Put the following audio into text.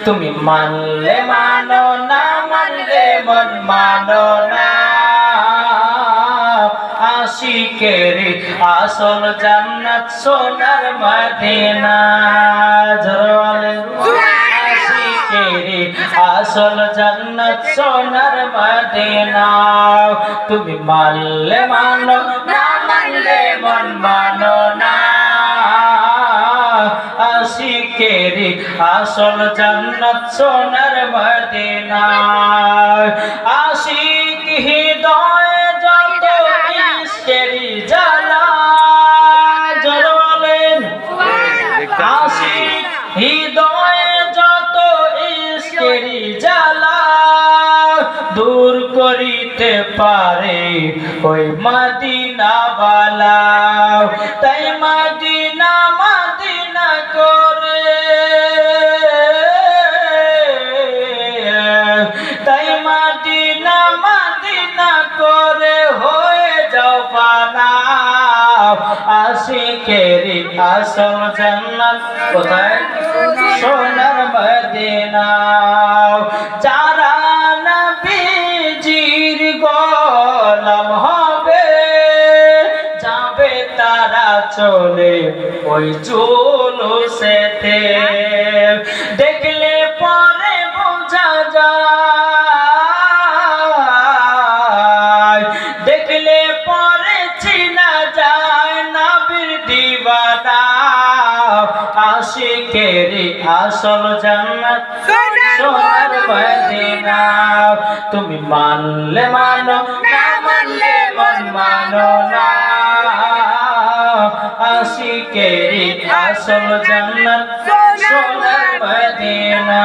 তুমি মানলে মানো না মানলে মন মানো না আশিকের আসল জান্নাত সোনার মদিনা জোরে আশিকের আসল জান্নাত সোনার মদিনা তুমি মানলে মানো না মানলে মন মানো না আশিকের আসল জান্নাত সোনার মদিনা আশিক হৃদয় যত ইশকের জ্বালা জোরে বলেন আশিক হৃদয় যত ইশকের জ্বালা দূর করিতে পারে ওই মদিনা বালা তাই মদিনা মদিনা করে তাই মদিনা মদিনা করে হয়ে যাও পানা আশিকের আসল জান্নাত কোথায় সোনার মদিনা যারা নবীজির গোলাম হবে যাবে তারা চলে ওই জুলুসেতে দেখলে পরে বোঝা যায় দেখলে পরে চিনা যায় নবীর দিওয়ানা আশিকের আসল জান্নাত সোনার মদিনা তুমি মানলে মানো না মানলে মন মানো না আশিকের আসল জান্নাত সোনার মদিনা